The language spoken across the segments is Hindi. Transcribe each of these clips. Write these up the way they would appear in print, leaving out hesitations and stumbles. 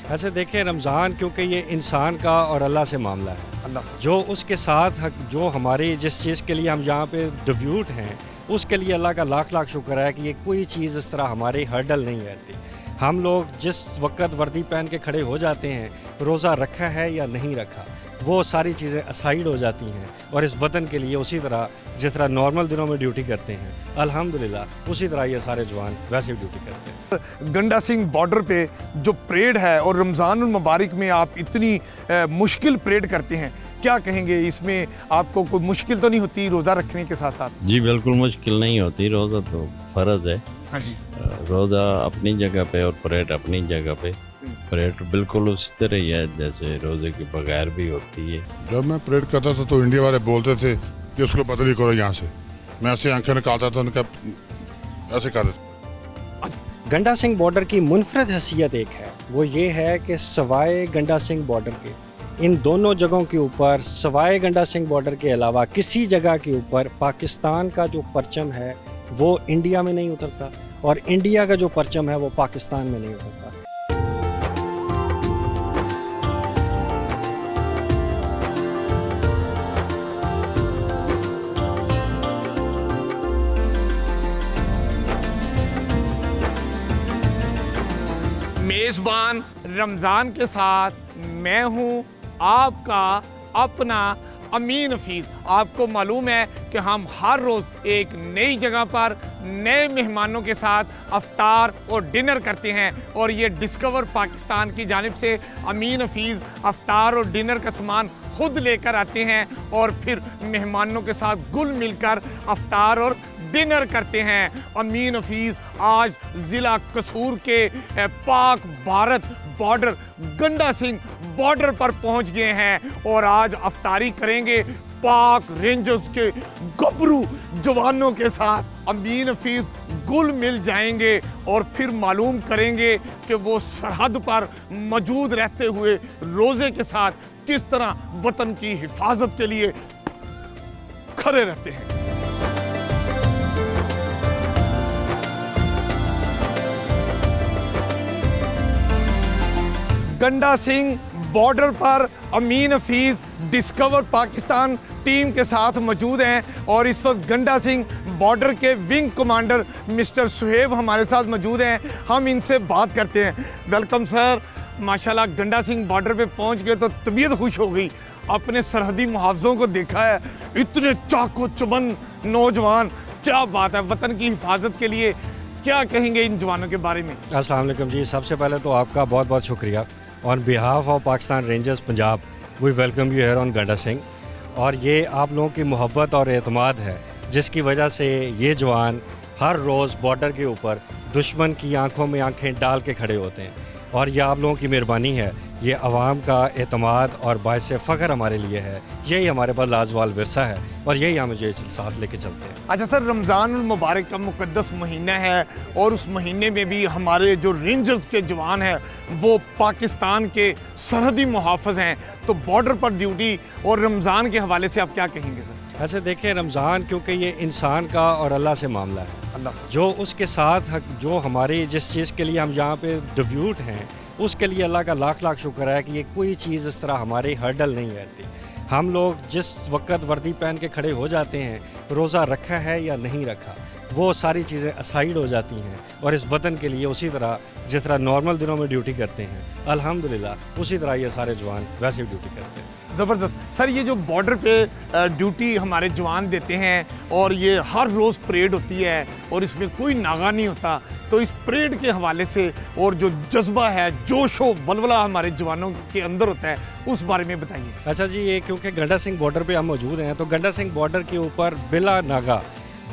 ऐसे देखें रमज़ान क्योंकि ये इंसान का और अल्लाह से मामला है। अल्लाह से जो उसके साथ जो हमारी जिस चीज़ के लिए हम यहाँ पे डिव्यूट हैं उसके लिए अल्लाह का लाख लाख शुक्र है कि ये कोई चीज़ इस तरह हमारी हर्डल नहीं रहती। हम लोग जिस वक्त वर्दी पहन के खड़े हो जाते हैं, रोज़ा रखा है या नहीं रखा, वो सारी चीज़ें असाइड हो जाती हैं और इस वतन के लिए उसी तरह जिस तरह नॉर्मल दिनों में ड्यूटी करते हैं अल्हम्दुलिल्लाह उसी तरह ये सारे जवान वैसे भी ड्यूटी करते हैं। गंडा सिंह बॉर्डर पे जो परेड है और रमज़ान मुबारक में आप इतनी मुश्किल परेड करते हैं, क्या कहेंगे? इसमें आपको कोई मुश्किल तो नहीं होती रोज़ा रखने के साथ साथ? जी बिल्कुल मुश्किल नहीं होती, रोज़ा तो फ़र्ज़ है। हाँ जी। रोज़ा अपनी जगह पे और परेड अपनी जगह पे। परेड बिल्कुल उसी तरह ही है जैसे रोज़े के बगैर भी होती है। जब मैं परेड करता था तो इंडिया वाले बोलते थे कि उसको बदली करो यहाँ से, मैं ऐसे आंखें निकालता था, उनका ऐसे कर देता। गंडा सिंह बॉर्डर की मुनफरद हैसियत एक है, वो ये है कि सवाए गंडा सिंह बॉर्डर के इन दोनों जगहों के ऊपर, सवाए गंडा सिंह बॉर्डर के अलावा किसी जगह के ऊपर पाकिस्तान का जो परचम है वो इंडिया में नहीं उतरता और इंडिया का जो परचम है वो पाकिस्तान में नहीं उतरता। मेज़बान रमज़ान के साथ मैं हूँ आपका अपना अमीन हफीज़। आपको मालूम है कि हम हर रोज़ एक नई जगह पर नए मेहमानों के साथ अफ्तार और डिनर करते हैं और ये डिस्कवर पाकिस्तान की जानिब से अमीन हफीज़ अफ्तार और डिनर का सामान खुद लेकर आते हैं और फिर मेहमानों के साथ गुल मिलकर अफ्तार और डिनर करते हैं। अमीन हफीज़ आज ज़िला कसूर के पाक भारत बॉर्डर गंडा सिंह बॉर्डर पर पहुंच गए हैं और आज अफ्तारी करेंगे पाक रेंजर्स के गबरू जवानों के साथ। अमीन हफीज़ गुल मिल जाएंगे और फिर मालूम करेंगे कि वो सरहद पर मौजूद रहते हुए रोज़े के साथ किस तरह वतन की हिफाजत के लिए खड़े रहते हैं। गंडा सिंह बॉर्डर पर अमीन हफीज़ डिस्कवर पाकिस्तान टीम के साथ मौजूद हैं और इस वक्त गंडा सिंह बॉर्डर के विंग कमांडर मिस्टर सुहेब हमारे साथ मौजूद हैं। हम इनसे बात करते हैं। Welcome sir. माशाल्लाह गंडा सिंह बॉर्डर पे पहुंच गए तो तबीयत खुश हो गई। अपने सरहदी मुहावजों को देखा है, इतने चाको चबंद नौजवान, क्या बात है। वतन की हिफाजत के लिए क्या कहेंगे इन जवानों के बारे में? अस्सलाम वालेकुम जी। सबसे पहले तो आपका बहुत बहुत शुक्रिया। On behalf of Pakistan Rangers Punjab we welcome you here on Ganda Singh. और ये आप लोगों की मोहब्बत और एतमाद है जिसकी वजह से ये जवान हर रोज़ बॉर्डर के ऊपर दुश्मन की आंखों में आंखें डाल के खड़े होते हैं और ये आप लोगों की मेहरबानी है। ये आवाम का एतमाद और बायस फ़ख्र हमारे लिए है। यही हमारे पास लाजवाल विरसा है और यही हम मुझे साथ लेके चलते हैं। अच्छा सर, रमज़ान मुबारक का मुक़द्दस महीना है और उस महीने में भी हमारे जो रेंजर्स के जवान हैं वो पाकिस्तान के सरहदी मुहाफ़िज़ हैं, तो बॉर्डर पर ड्यूटी और रमज़ान के हवाले से आप क्या कहेंगे सर? ऐसे देखें रमज़ान क्योंकि ये इंसान का और अल्लाह से मामला है। अल्लाह से जो उसके साथ जो हमारी जिस चीज़ के लिए हम यहाँ पे डिव्यूट हैं उसके लिए अल्लाह का लाख लाख शुक्र है कि ये कोई चीज़ इस तरह हमारी हर्डल नहीं रहती। हम लोग जिस वक्त वर्दी पहन के खड़े हो जाते हैं, रोज़ा रखा है या नहीं रखा, वो सारी चीज़ें असाइड हो जाती हैं और इस वतन के लिए उसी तरह जिस तरह नॉर्मल दिनों में ड्यूटी करते हैं अल्हम्दुलिल्लाह उसी तरह ये सारे जवान वैसे भी ड्यूटी करते हैं। ज़बरदस्त सर। ये जो बॉर्डर पे ड्यूटी हमारे जवान देते हैं और ये हर रोज़ परेड होती है और इसमें कोई नागा नहीं होता, तो इस परेड के हवाले से और जो जज्बा है, जोश व वलवला हमारे जवानों के अंदर होता है, उस बारे में बताइए। अच्छा जी, ये क्योंकि गंडा सिंह बॉर्डर पे हम मौजूद हैं तो गंडा सिंह बॉर्डर के ऊपर बिला नागा,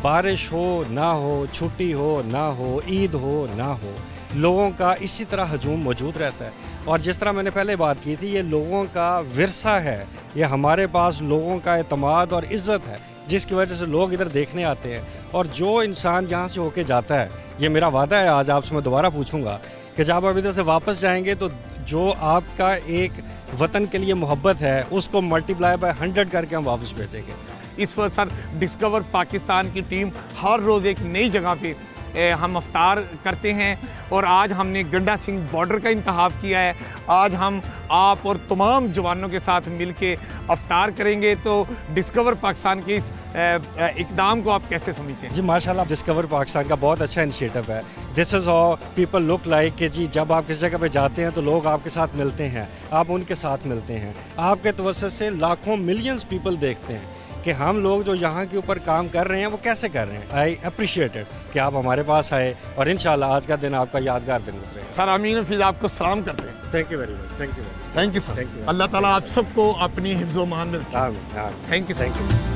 बारिश हो ना हो, छुट्टी हो ना हो, ईद हो ना हो, लोगों का इसी तरह हजूम मौजूद रहता है। और जिस तरह मैंने पहले बात की थी, ये लोगों का विरसा है, ये हमारे पास लोगों का एतमाद और इज़्ज़त है जिसकी वजह से लोग इधर देखने आते हैं। और जो इंसान यहाँ से होके जाता है, ये मेरा वादा है, आज आपसे मैं दोबारा पूछूंगा कि जब आप इधर से वापस जाएंगे तो जो आपका एक वतन के लिए मोहब्बत है उसको मल्टीप्लाई बाय 100 करके हम वापस भेजेंगे। इस वक्त सर डिस्कवर पाकिस्तान की टीम हर रोज़ एक नई जगह पे हम अफ्तार करते हैं। और आज हमने गंडा सिंह बॉर्डर का इंतखाब किया है। आज हम आप और तमाम जवानों के साथ मिल के अफ्तार करेंगे। तो डिस्कवर पाकिस्तान के इस इकदाम को आप कैसे समझते हैं? जी माशाल्लाह, डिस्कवर पाकिस्तान का बहुत अच्छा इनिशिएटिव है। This is how people look like कि जी जब आप किसी जगह पे जाते हैं तो लोग आपके साथ मिलते हैं, आप उनके साथ मिलते हैं। आपके तवज्जुह से लाखों मिलियंस पीपल देखते हैं कि हम लोग जो यहाँ के ऊपर काम कर रहे हैं वो कैसे कर रहे हैं। आई अप्रिशिएट इट कि आप हमारे पास आए और इंशाल्लाह आज का दिन आपका यादगार दिन गुजरेगा। सर अमीन हफीज़ आपको सलाम करते हैं। Thank you very much, thank you. Thank you sir. Thank you. अल्लाह ताला आप सबको अपनी हिफ्ज़-ओ मान में रखे। आमीन। Thank you, thank you.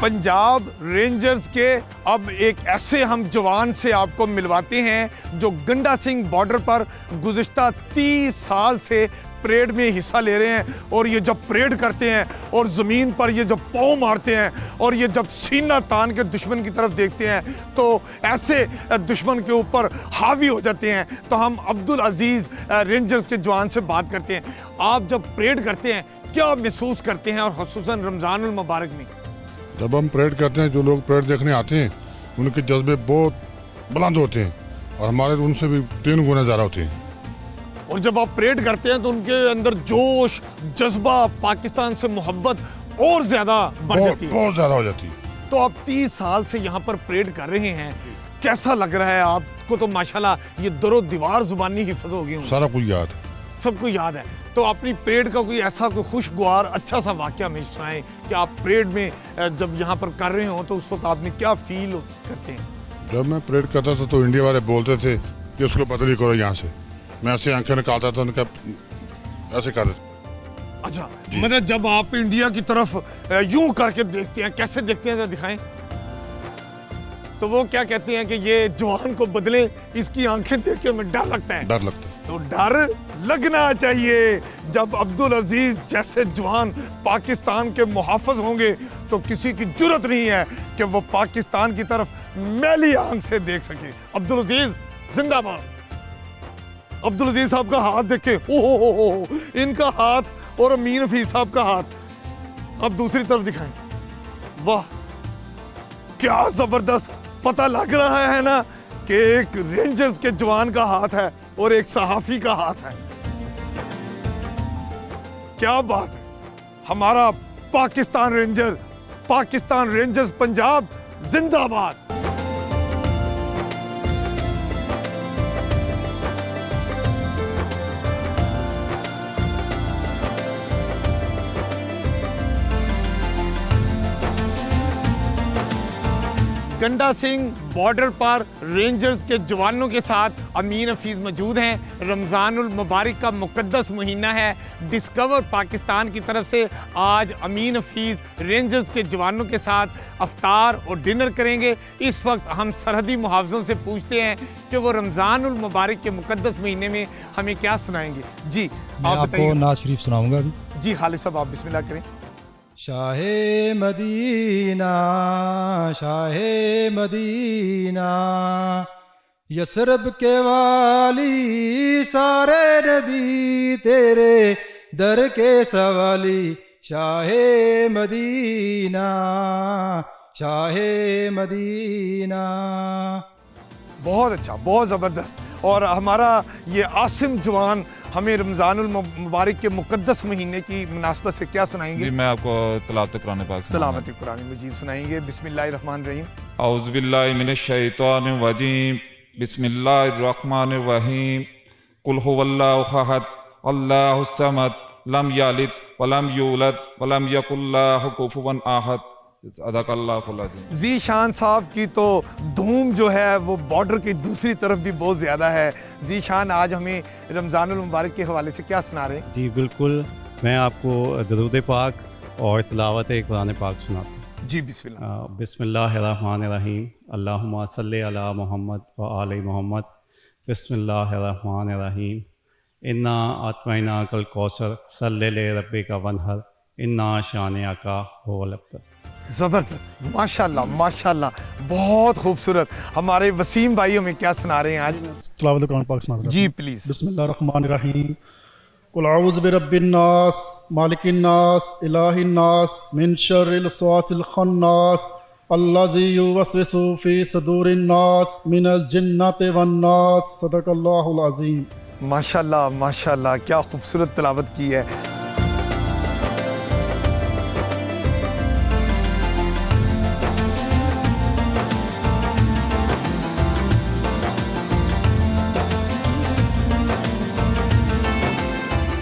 Punjab rangers के अब एक ऐसे हम जवान से आपको मिलवाते हैं जो गंडा सिंह बॉर्डर पर गुज़िश्ता 30 साल से परेड में हिस्सा ले रहे हैं। और ये जब परेड करते हैं और ज़मीन पर ये जब पाँव मारते हैं और ये जब सीना तान के दुश्मन की तरफ देखते हैं तो ऐसे दुश्मन के ऊपर हावी हो जाते हैं। तो हम अब्दुल अजीज़ रेंजर्स के जवान से बात करते हैं। आप जब परेड करते हैं क्या महसूस करते हैं, और ख़ुसूसन रमज़ानुल मुबारक में? जब हम परेड करते हैं, जो लोग परेड देखने आते हैं उनके जज्बे बहुत बुलंद होते हैं और हमारे उनसे भी 3 गुना ज़्यादा होते हैं। और जब आप परेड करते हैं तो उनके अंदर जोश, जज्बा, पाकिस्तान से मोहब्बत और ज़्यादा बढ़ जाती है। बहुत ज़्यादा हो जाती है। तो आप 30 साल से यहाँ पर परेड कर रहे हैं, कैसा लग रहा है आपको? तो माशाल्लाह ये दरो दीवार जुबानी हिफ्ज़ हो गई होंगी। सारा कुछ याद, सबको याद है। तो अपनी परेड का कोई ऐसा कोई खुशगवार अच्छा सा वाक़या हमें सुनाएं कि आप परेड में जब यहाँ पर कर रहे हो तो उस वक्त आपने क्या फील करते हैं? जब मैं परेड करता था तो इंडिया वाले बोलते थे कि उसको बदली करो यहाँ से। मैं ऐसे आंखें निकालता था, उनका ऐसे कर देते। अच्छा, मतलब जब आप इंडिया की तरफ यूं करके देखते हैं, कैसे देखते हैं, जरा दिखाएं। तो वो क्या कहते हैं कि ये जवान को बदले, इसकी आंखें देख के हमें डर लगता है। डर लगता है। तो डर लगना चाहिए। जब अब्दुल अजीज जैसे जवान पाकिस्तान के मुहाफ़िज़ होंगे तो किसी की जुर्रत नहीं है कि वो पाकिस्तान की तरफ मैली आंख से देख सके। अब्दुल अजीज जिंदाबाद। अब्दुल अजीज साहब का हाथ देखे, ओहो, इनका हाथ और अमीन हफीज साहब का हाथ। अब दूसरी तरफ दिखाएं। वाह क्या जबरदस्त। पता लग रहा है ना कि एक रेंजर्स के जवान का हाथ है और एक सहाफी का हाथ है। क्या बात है। हमारा पाकिस्तान रेंजर्स पंजाब जिंदाबाद। गंडा सिंह बॉर्डर पर रेंजर्स के जवानों के साथ अमीन हफीज़ मौजूद हैं। रमज़ानुल मुबारक का मुक़द्दस महीना है। डिस्कवर पाकिस्तान की तरफ से आज अमीन हफीज़ रेंजर्स के जवानों के साथ अफ्तार और डिनर करेंगे। इस वक्त हम सरहदी मुहाफ़िज़ों से पूछते हैं कि वो रमज़ानुल मुबारक के मुक़द्दस महीने में हमें क्या सुनाएंगे। जी मैं आपको नाज शरीफ सुनाऊंगा अभी। जी खालिद साहब आप बिस्मिल्लाह करें। Shah Medina Shah Medina Yathrib के वाली सारे नबी तेरे दर के सवाली शाहे मदीना शाहे मदीना। बहुत अच्छा, बहुत ज़बरदस्त। और हमारा ये आसिम जवान हमें रमज़ानुल मुबारक के मुक़द्दस महीने की मुनासबत से क्या सुनाएंगे? जी मैं आपको तलावत कुरान पाक तलावत कुरान मजीद सुनाएंगे। बिस्मिल्लाहिर्रहमानिर्रहीम। औज़ु बिल्लाहि मिनश शैतानिर रजीम। बिस्मिल्लाहिर्रहमानिर रहीम। कुल हुवल्लाहु अहद अल्लाहुस समद लम यलिद वलम यूलद वलम यकुल लहु कुफुवन अहद। सदक़ल्लाहुल अज़ीम। ज़ीशान साहब की तो धूम जो है वो बॉर्डर की दूसरी तरफ भी बहुत ज़्यादा है। ज़ीशान आज हमें रमज़ानुल मुबारक के हवाले से क्या सुना रहे हैं? जी बिल्कुल, मैं आपको दरूद पाक और तिलावत कुरान पाक सुनाता हूँ। जी बिस्मिल्लाह। बिस्मिल्लाहिर्रहमानिर्रहीम। अल्लाहुम्मा सल्लि अला मुहम्मद व आले मुहम्मद। बिस्मिल्लाहिर्रहमानिर्रहीम। इन्ना आतमैना कल कौसर सल्ले ले रब्बिका वनहर इन्ना शानिअका हुवल अब्तर। ज़बरदस्त, माशाल्लाह माशाल्लाह, बहुत खूबसूरत। हमारे वसीम भाई हमें क्या सुना रहे हैं आज? तिलावत कुरान पाक सुना रहा हूं। जी प्लीज़। बिस्मिल्लाहिर्रहमानिर्रहीम। कुल औज़ु बिरब्बिन नास मालिकिन नास इलाहिन नास मिन शर्रिल वस्वासिल खन्नास अल्लज़ी युवस्विसु फी सुदूरिन नास मिनल जिन्नति वन नास। सदक़ल्लाहुल अज़ीम। माशाल्लाह माशाल्लाह, क्या खूबसूरत तिलावत की है।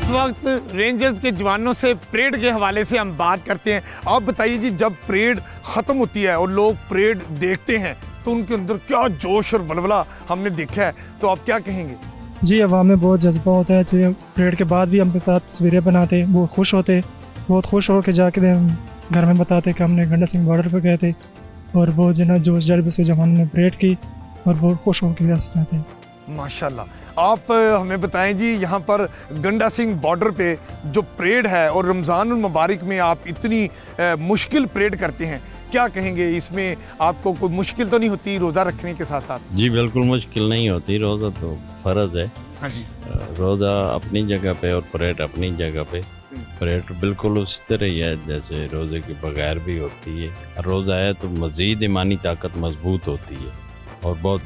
इस वक्त रेंजर्स के जवानों से परेड के हवाले से हम बात करते हैं। आप बताइए जी, जब परेड ख़त्म होती है और लोग परेड देखते हैं तो उनके अंदर क्या जोश और वलवला हमने देखा है, तो आप क्या कहेंगे? जी अवाम में बहुत जज्बा होता है। जो परेड के बाद भी हमके साथ तस्वीरें बनाते, वो खुश होते, बहुत खुश हो के जाके घर में बताते कि हमने गंडा सिंह बॉर्डर पर गए थे और वो जो जोश जज्बे से जवानों ने परेड की और बहुत खुश होकर जाते हैं। माशाल्लाह। आप हमें बताएं जी, यहाँ पर गंडा सिंह बॉर्डर पे जो परेड है और रमज़ानुल मुबारक में आप इतनी मुश्किल परेड करते हैं, क्या कहेंगे? इसमें आपको कोई मुश्किल तो नहीं होती रोज़ा रखने के साथ साथ? जी बिल्कुल मुश्किल नहीं होती, रोज़ा तो फ़र्ज़ है। हाँ जी। रोज़ा अपनी जगह पे और परेड अपनी जगह पे। परेड बिल्कुल उसी तरह ही है जैसे रोज़े के बगैर भी होती है। रोज़ा है तो मज़ीद ईमानी ताकत मजबूत होती है और बहुत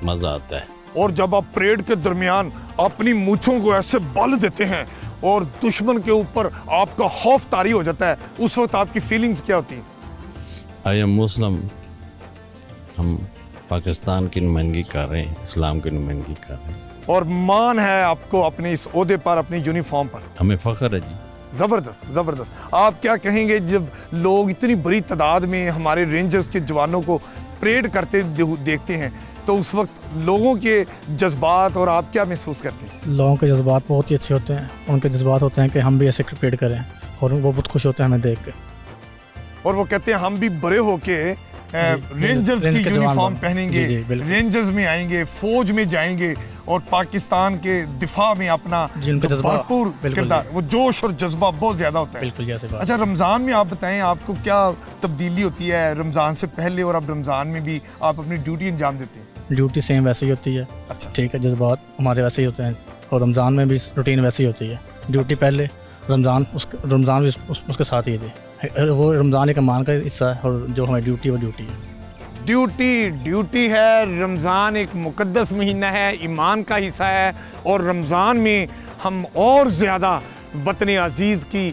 मज़ा आता है। और जब आप परेड के दरमियान अपनी मूँछों को ऐसे बल देते हैं और दुश्मन के ऊपर आपका खौफ तारी हो जाता है, उस वक्त आपकी फीलिंग्स क्या होती हैं? आई एम मुस्लिम। हम पाकिस्तान की नुमाइंदगी कर रहे हैं, इस्लाम की नुमाइंदगी कर रहे हैं। और मान है आपको अपने इस ओहदे पर, अपनी यूनिफॉर्म पर? हमें फ़ख्र है जी। ज़बरदस्त ज़बरदस्त। आप क्या कहेंगे जब लोग इतनी बड़ी तादाद में हमारे रेंजर्स के जवानों को परेड करते देखते हैं, तो उस वक्त लोगों के जज्बात और आप क्या महसूस करते हैं? लोगों के जज्बात बहुत ही अच्छे होते हैं। उनके जज्बात होते हैं कि हम भी ऐसे परेड करें और वो बहुत खुश होते हैं हमें देख के। और वो कहते हैं हम भी बड़े होके रेंजर्स की यूनिफॉर्म पहनेंगे, रेंजर्स में आएंगे, फौज में जाएंगे और पाकिस्तान के दिफा में अपना भरपूर किरदार, वो जोश और जज्बा बहुत ज़्यादा होता है। बिल्कुल। अच्छा, रमज़ान में आप बताएं आपको क्या तब्दीली होती है रमज़ान से पहले और अब रमज़ान में भी आप अपनी ड्यूटी अंजाम देते हैं? ड्यूटी सेम वैसे ही होती है। अच्छा, ठीक है, जज्बात हमारे वैसे ही होते हैं और रमज़ान में भी रूटीन वैसे ही होती है। ड्यूटी पहले, रमज़ान भी उसके साथ ही थी। वो रमज़ान एक ईमान का हिस्सा है और जो हमारी ड्यूटी है वो ड्यूटी है। ड्यूटी है। रमज़ान एक मुक़द्दस महीना है, ईमान का हिस्सा है और रमज़ान में हम और ज़्यादा वतन अज़ीज़ की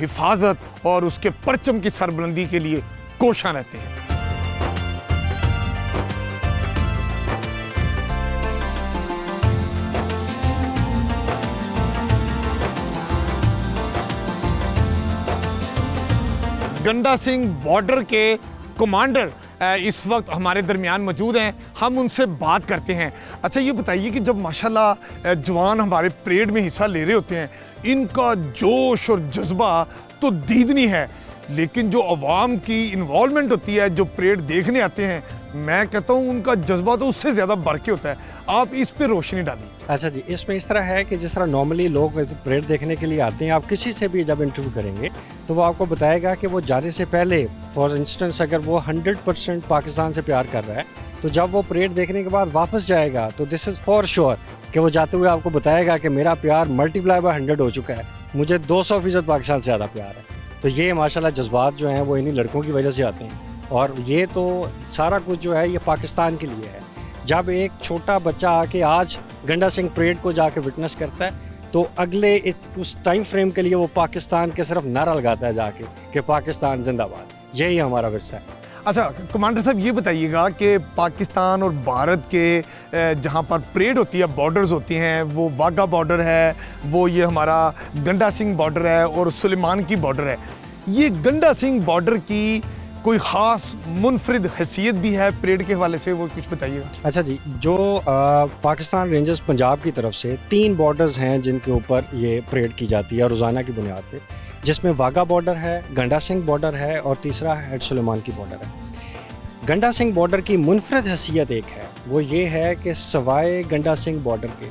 हिफाजत और उसके परचम की सरबुलंदी के लिए कोशां रहते हैं। गंडा सिंह बॉर्डर के कमांडर इस वक्त हमारे दरमियान मौजूद हैं, हम उनसे बात करते हैं। अच्छा, ये बताइए कि जब माशाल्लाह जवान हमारे परेड में हिस्सा ले रहे होते हैं, इनका जोश और जज्बा तो दीदनी है, लेकिन जो अवाम की इन्वॉल्वमेंट होती है, जो परेड देखने आते हैं, मैं कहता हूँ उनका जज्बा तो उससे ज़्यादा बढ़ के होता है। आप इस पे रोशनी डालिए। अच्छा जी, इसमें इस तरह है कि जिस तरह नॉर्मली लोग परेड देखने के लिए आते हैं, आप किसी से भी जब इंटरव्यू करेंगे तो वो आपको बताएगा कि वो जाने से पहले, फॉर इंस्टेंस अगर वो 100% पाकिस्तान से प्यार कर रहा है, तो जब वो परेड देखने के बाद वापस जाएगा तो दिस इज़ फॉर श्योर कि वो जाते हुए आपको बताएगा कि मेरा प्यार मल्टीप्लाई बाय 100 हो चुका है, मुझे 200% पाकिस्तान से ज़्यादा प्यार है। तो ये माशाल्लाह जज्बात जो हैं वो इन्हीं लड़कों की वजह से आते हैं, और ये तो सारा कुछ जो है ये पाकिस्तान के लिए है। जब एक छोटा बच्चा आके आज गंडा सिंह परेड को जाके विटनेस करता है, तो अगले उस टाइम फ्रेम के लिए वो पाकिस्तान के सिर्फ नारा लगाता है जाके कि पाकिस्तान जिंदाबाद। यही हमारा विरसा है। अच्छा कमांडर साहब, ये बताइएगा कि पाकिस्तान और भारत के जहाँ पर परेड होती है, बॉर्डर्स होती हैं, वो वाघा बॉर्डर है, वो ये हमारा गंडा सिंह बॉर्डर है और सुलेमान की बॉर्डर है। ये गंडा सिंह बॉर्डर की कोई ख़ास मुनफरिद हैसियत भी है परेड के हवाले से, वो कुछ बताइएगा। अच्छा जी, जो पाकिस्तान रेंजर्स पंजाब की तरफ से 3 बॉर्डर्स हैं जिनके ऊपर ये परेड की जाती है रोज़ाना की बुनियाद पे, जिसमें वाघा बॉर्डर है, गंडा सिंह बॉर्डर है और तीसरा हेड सुलेमान की बॉर्डर है। गंडा सिंह बॉर्डर की मुनफरद हैसियत एक है, वो ये है कि सवाए गंडा सिंह बॉर्डर के,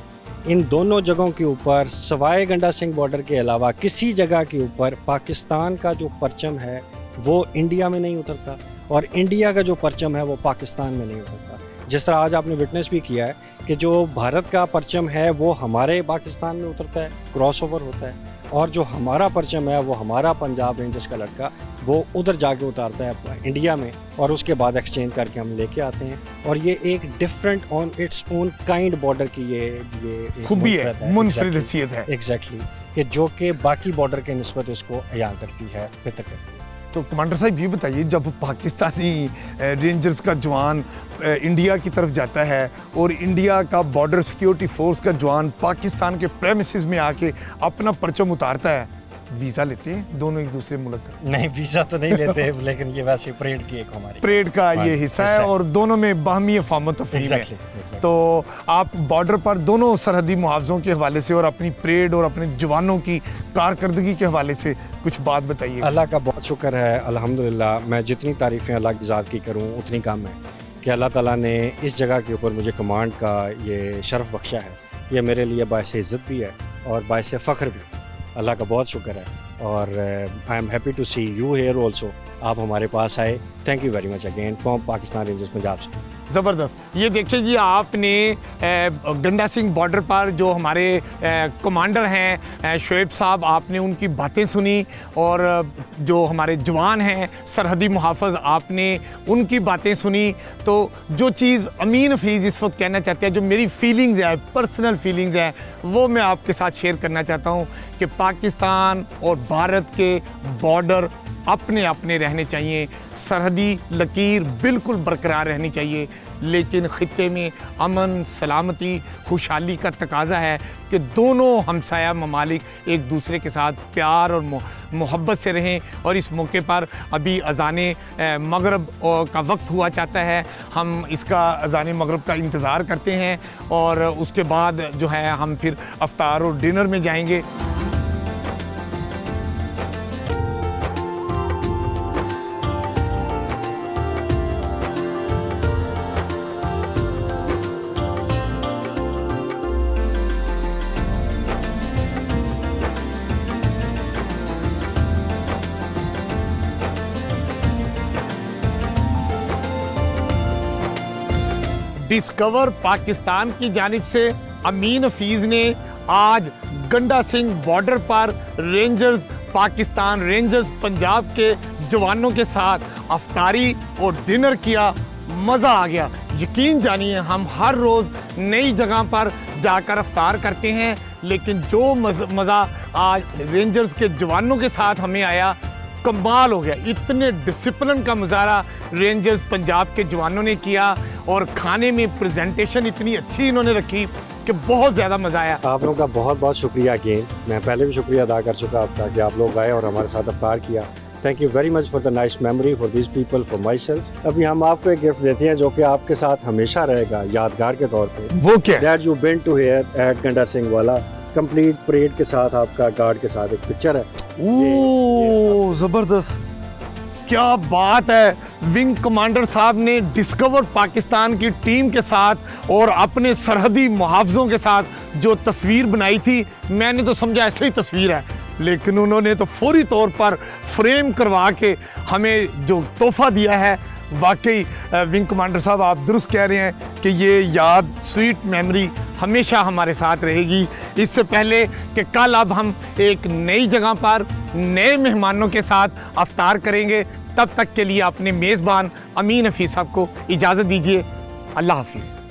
इन दोनों जगहों के ऊपर सवाए गंडा सिंह बॉर्डर के अलावा किसी जगह के ऊपर पाकिस्तान का जो परचम है वो इंडिया में नहीं उतरता, और इंडिया का जो परचम है वो पाकिस्तान में नहीं उतरता। जिस तरह आज आपने विटनेस भी किया है कि जो भारत का परचम है वो हमारे पाकिस्तान में उतरता है, क्रॉस ओवर होता है, और जो हमारा परचम है वो हमारा पंजाब रेंजर्स का लड़का वो उधर जाके उतारता है इंडिया में, और उसके बाद एक्सचेंज करके हम लेके आते हैं। और ये एक different on its own kind border की ये खूबी है, मुनफरिद हैसियत है। एग्जैक्टली, कि जो कि बाकी बॉर्डर के निस्बत इसको अयां करती है, बेहतर करती है। तो कमांडर साहब ये बताइए, जब पाकिस्तानी रेंजर्स का जवान इंडिया की तरफ जाता है और इंडिया का बॉर्डर सिक्योरिटी फोर्स का जवान पाकिस्तान के प्रेमिसेस में आके अपना परचम उतारता है, वीज़ा लेते हैं दोनों एक दूसरे मुल्क का? नहीं, वीज़ा तो नहीं लेते, लेकिन ये वैसे परेड की एक हमारी परेड का ये हिस्सा है और दोनों में बाहमी फाम तफहीम है। तो आप बॉर्डर पर दोनों सरहदी मुहावजों के हवाले से और अपनी परेड और अपने जवानों की कारकर्दगी के हवाले से कुछ बात बताइए। अल्लाह का बहुत शुक्र है, अल्हम्दुलिल्लाह। मैं जितनी तारीफ़ें अल्लाह की ज़ात की करूँ उतनी कम है कि अल्लाह ताला ने इस जगह के ऊपर मुझे कमांड का ये शर्फ बख्शा है। ये मेरे लिए बायस इज़्ज़त भी है और बायस फ़ख्र भी। अल्लाह का बहुत शुक्र है, और I am happy to see you here also. आप हमारे पास आए, thank you very much again from Pakistan Rangers Punjab से। ज़बरदस्त। ये देखिए जी, आपने गंडा सिंह बॉर्डर पर जो हमारे कमांडर हैं शोएब साहब, आपने उनकी बातें सुनी, और जो हमारे जवान हैं सरहदी मुहाफ़िज़, आपने उनकी बातें सुनी। तो जो चीज़ अमीन हफीज़ इस वक्त कहना चाहते हैं, जो मेरी फीलिंग्स है, पर्सनल फीलिंग्स हैं, वो मैं आपके साथ शेयर करना चाहता हूँ कि पाकिस्तान और भारत के बॉर्डर अपने अपने रहने चाहिए, सरहदी लकीर बिल्कुल बरकरार रहनी चाहिए, लेकिन ख़ित्ते में अमन, सलामती, खुशहाली का तकाजा है कि दोनों हमसाया ममालिक एक दूसरे के साथ प्यार और मोहब्बत से रहें। और इस मौके पर अभी अज़ाने मगरब का वक्त हुआ चाहता है, हम इसका अज़ाने मगरब का इंतज़ार करते हैं, और उसके बाद जो है हम फिर अफ्तार और डिनर में जाएंगे। डिस्कवर पाकिस्तान की जानिब से अमीन हफीज़ ने आज गंडा सिंह बॉर्डर पर रेंजर्स पाकिस्तान रेंजर्स पंजाब के जवानों के साथ अफ्तारी और डिनर किया। मज़ा आ गया। यकीन जानिए, हम हर रोज़ नई जगह पर जाकर अफ्तार करते हैं, लेकिन जो मज़ा आज रेंजर्स के जवानों के साथ हमें आया, कमाल हो गया। इतने डिसिप्लिन का मुजाहरा रेंजर्स पंजाब के जवानों ने किया, और खाने में प्रेजेंटेशन इतनी अच्छी इन्होंने रखी कि बहुत ज़्यादा मज़ा आया। आप लोगों का बहुत बहुत शुक्रिया अगेन। मैं पहले भी शुक्रिया अदा कर चुका आपका कि आप लोग आए और हमारे साथ अफ्तार किया। Thank you very much for the nice memory for this people, for my self. अभी हम आपको एक गिफ्ट देते हैं जो कि आपके साथ हमेशा रहेगा यादगार के तौर पे। वो क्या? That you been to here at Ganda Singh वाला, कंप्लीट परेड के साथ आपका गार्ड के साथ एक पिक्चर है। ओह ज़बरदस्त। क्या बात है, विंग कमांडर साहब ने डिस्कवर्ड पाकिस्तान की टीम के साथ और अपने सरहदी मुहाफ़ज़ों के साथ जो तस्वीर बनाई थी, मैंने तो समझा ऐसे ही तस्वीर है, लेकिन उन्होंने तो फौरी तौर पर फ्रेम करवा के हमें जो तोहफ़ा दिया है। वाकई विंग कमांडर साहब आप दुरुस्त कह रहे हैं कि ये याद, स्वीट मेमोरी हमेशा हमारे साथ रहेगी। इससे पहले कि कल अब हम एक नई जगह पर नए मेहमानों के साथ अफ्तार करेंगे, तब तक के लिए अपने मेज़बान अमीन हफीज़ साहब को इजाज़त दीजिए। अल्लाह हाफिज़।